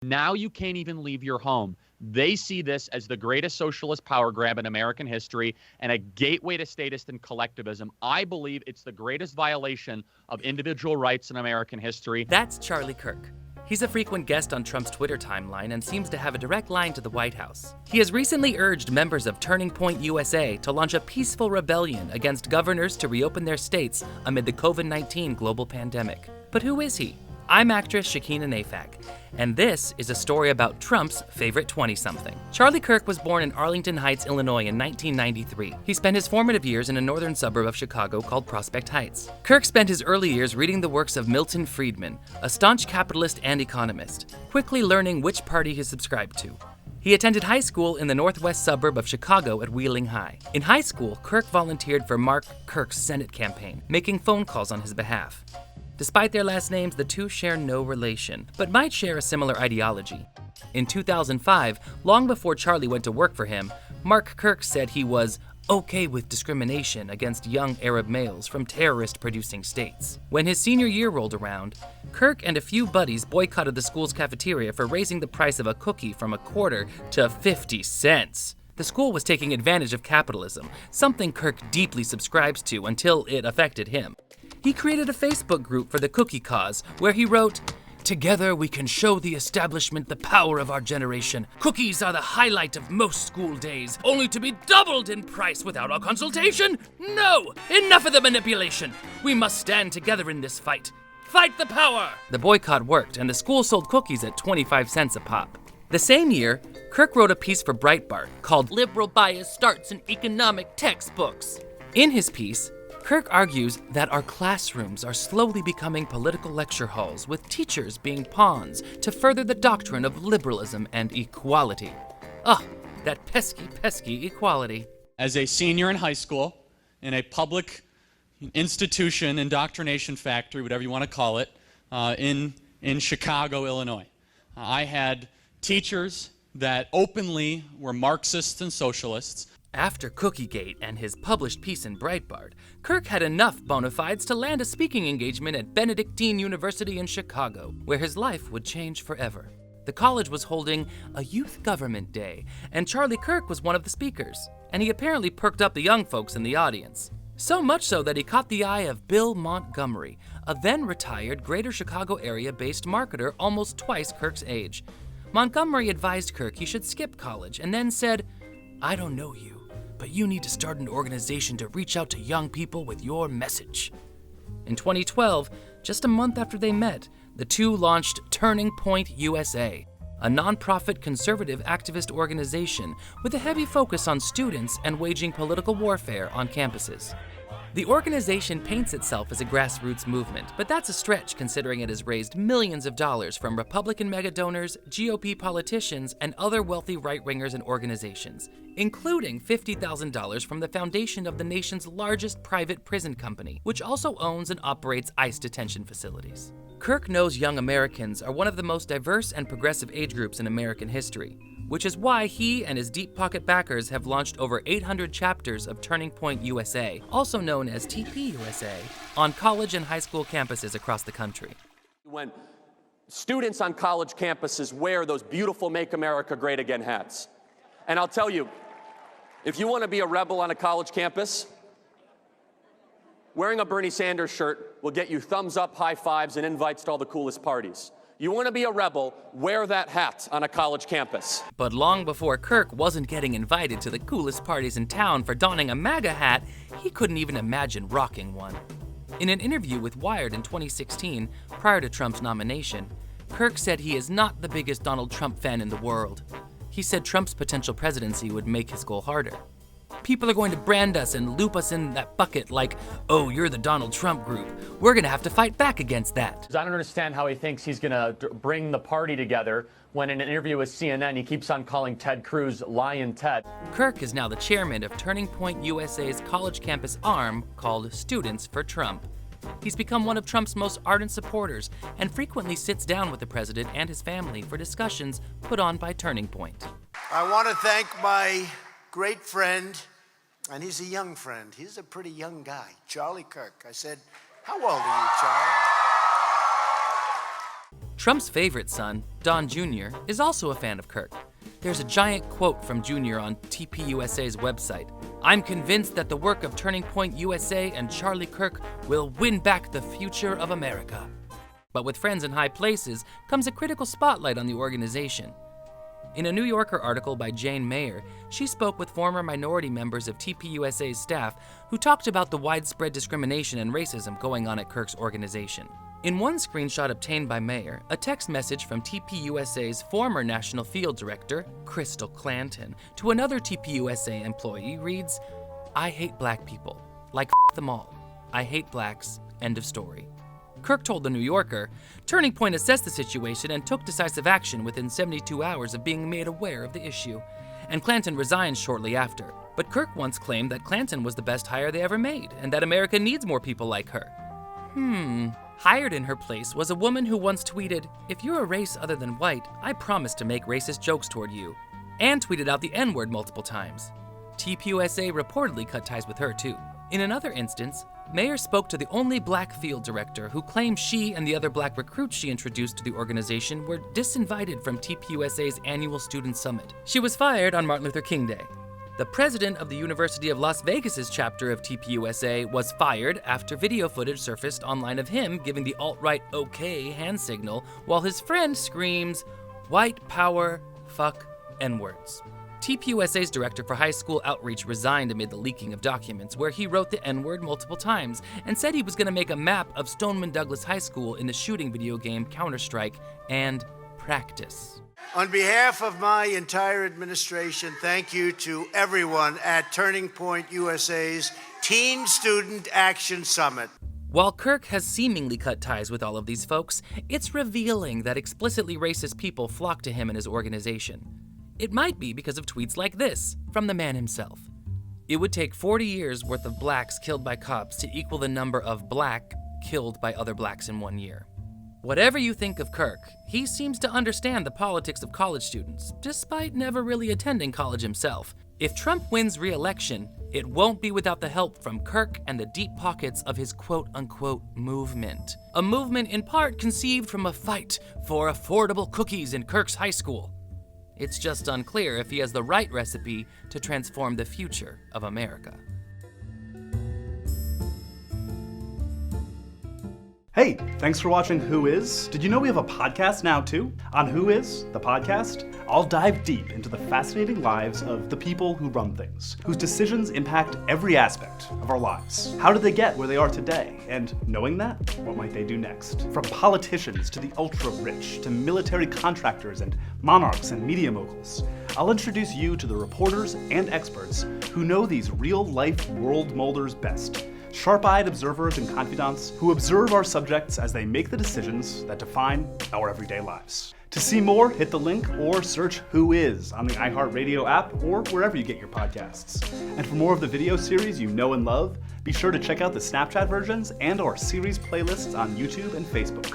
Now you can't even leave your home. They see this as the greatest socialist power grab in American history and a gateway to statist and collectivism. I believe it's the greatest violation of individual rights in American history. That's Charlie Kirk. He's a frequent guest on Trump's Twitter timeline and seems to have a direct line to the White House. He has recently urged members of Turning Point USA to launch a peaceful rebellion against governors to reopen their states amid the COVID-19 global pandemic. But who is he? I'm actress Shakina Nayfack, and this is a story about Trump's favorite 20-something. Charlie Kirk was born in Arlington Heights, Illinois in 1993. He spent his formative years in a northern suburb of Chicago called Prospect Heights. Kirk spent his early years reading the works of Milton Friedman, a staunch capitalist and economist, quickly learning which party he subscribed to. He attended high school in the northwest suburb of Chicago at Wheeling High. In high school, Kirk volunteered for Mark Kirk's Senate campaign, making phone calls on his behalf. Despite their last names, the two share no relation, but might share a similar ideology. In 2005, long before Charlie went to work for him, Mark Kirk said he was okay with discrimination against young Arab males from terrorist-producing states. When his senior year rolled around, Kirk and a few buddies boycotted the school's cafeteria for raising the price of a cookie from a quarter to 50 cents. The school was taking advantage of capitalism, something Kirk deeply subscribes to until it affected him. He created a Facebook group for the cookie cause, where he wrote, "Together we can show the establishment the power of our generation. Cookies are the highlight of most school days, only to be doubled in price without our consultation. No! Enough of the manipulation! We must stand together in this fight. Fight the power!" The boycott worked, and the school sold cookies at 25 cents a pop. The same year, Kirk wrote a piece for Breitbart called "Liberal Bias Starts in Economic Textbooks." In his piece, Kirk argues that our classrooms are slowly becoming political lecture halls, with teachers being pawns to further the doctrine of liberalism and equality. Ugh, that pesky, pesky equality. As a senior in high school, in a public institution, indoctrination factory, whatever you want to call it, in Chicago, Illinois, I had teachers that openly were Marxists and socialists. After Cookiegate and his published piece in Breitbart, Kirk had enough bona fides to land a speaking engagement at Benedictine University in Chicago, where his life would change forever. The college was holding a youth government day, and Charlie Kirk was one of the speakers, and he apparently perked up the young folks in the audience. So much so that he caught the eye of Bill Montgomery, a then-retired Greater Chicago area-based marketer almost twice Kirk's age. Montgomery advised Kirk he should skip college and then said, "I don't know you, but you need to start an organization to reach out to young people with your message." In 2012, just a month after they met, the two launched Turning Point USA, a nonprofit conservative activist organization with a heavy focus on students and waging political warfare on campuses. The organization paints itself as a grassroots movement, but that's a stretch considering it has raised millions of dollars from Republican mega donors, GOP politicians, and other wealthy right-wingers and organizations, including $50,000 from the foundation of the nation's largest private prison company, which also owns and operates ICE detention facilities. Kirk knows young Americans are one of the most diverse and progressive age groups in American history, which is why he and his deep pocket backers have launched over 800 chapters of Turning Point USA, also known as TPUSA, on college and high school campuses across the country. When students on college campuses wear those beautiful Make America Great Again hats, and I'll tell you, if you want to be a rebel on a college campus, wearing a Bernie Sanders shirt will get you thumbs up, high fives, and invites to all the coolest parties. You want to be a rebel, wear that hat on a college campus. But long before Kirk wasn't getting invited to the coolest parties in town for donning a MAGA hat, he couldn't even imagine rocking one. In an interview with Wired in 2016, prior to Trump's nomination, Kirk said he is not the biggest Donald Trump fan in the world. He said Trump's potential presidency would make his goal harder. People are going to brand us and loop us in that bucket like, "Oh, you're the Donald Trump group. We're going to have to fight back against that." I don't understand how he thinks he's going to bring the party together when in an interview with CNN he keeps on calling Ted Cruz Lion Ted. Kirk is now the chairman of Turning Point USA's college campus arm called Students for Trump. He's become one of Trump's most ardent supporters and frequently sits down with the president and his family for discussions put on by Turning Point. I want to thank my great friend, and he's a young friend. He's a pretty young guy, Charlie Kirk. I said, "How old are you, Charlie?" Trump's favorite son, Don Jr., is also a fan of Kirk. There's a giant quote from Jr. on TPUSA's website. "I'm convinced that the work of Turning Point USA and Charlie Kirk will win back the future of America." But with friends in high places comes a critical spotlight on the organization. In a New Yorker article by Jane Mayer, she spoke with former minority members of TPUSA's staff who talked about the widespread discrimination and racism going on at Kirk's organization. In one screenshot obtained by Mayer, a text message from TPUSA's former National Field Director, Crystal Clanton, to another TPUSA employee reads, "I hate black people. Like f them all. I hate blacks. End of story." Kirk told The New Yorker, "Turning Point assessed the situation and took decisive action within 72 hours of being made aware of the issue." And Clanton resigned shortly after. But Kirk once claimed that Clanton was the best hire they ever made and that America needs more people like her. Hired in her place was a woman who once tweeted, "If you're a race other than white, I promise to make racist jokes toward you," and tweeted out the N-word multiple times. TPUSA reportedly cut ties with her too. In another instance, Mayer spoke to the only black field director who claimed she and the other black recruits she introduced to the organization were disinvited from TPUSA's annual student summit. She was fired on Martin Luther King Day. The president of the University of Las Vegas's chapter of TPUSA was fired after video footage surfaced online of him giving the alt-right okay hand signal while his friend screams, "White power, fuck, N-words." TPUSA's director for high school outreach resigned amid the leaking of documents where he wrote the N-word multiple times and said he was going to make a map of Stoneman Douglas High School in the shooting video game Counter-Strike and practice. On behalf of my entire administration, thank you to everyone at Turning Point USA's Teen Student Action Summit. While Kirk has seemingly cut ties with all of these folks, it's revealing that explicitly racist people flock to him and his organization. It might be because of tweets like this from the man himself. "It would take 40 years worth of blacks killed by cops to equal the number of black killed by other blacks in 1 year." Whatever you think of Kirk, he seems to understand the politics of college students, despite never really attending college himself. If Trump wins re-election, it won't be without the help from Kirk and the deep pockets of his quote-unquote movement. A movement in part conceived from a fight for affordable cookies in Kirk's high school. It's just unclear if he has the right recipe to transform the future of America. Hey, thanks for watching Who Is. Did you know we have a podcast now too? On Who Is, the podcast, I'll dive deep into the fascinating lives of the people who run things, whose decisions impact every aspect of our lives. How did they get where they are today? And knowing that, what might they do next? From politicians to the ultra-rich, to military contractors and monarchs and media moguls, I'll introduce you to the reporters and experts who know these real-life world molders best. Sharp-eyed observers and confidants who observe our subjects as they make the decisions that define our everyday lives. To see more, hit the link or search Who Is on the iHeartRadio app or wherever you get your podcasts. And for more of the video series you know and love, be sure to check out the Snapchat versions and our series playlists on YouTube and Facebook.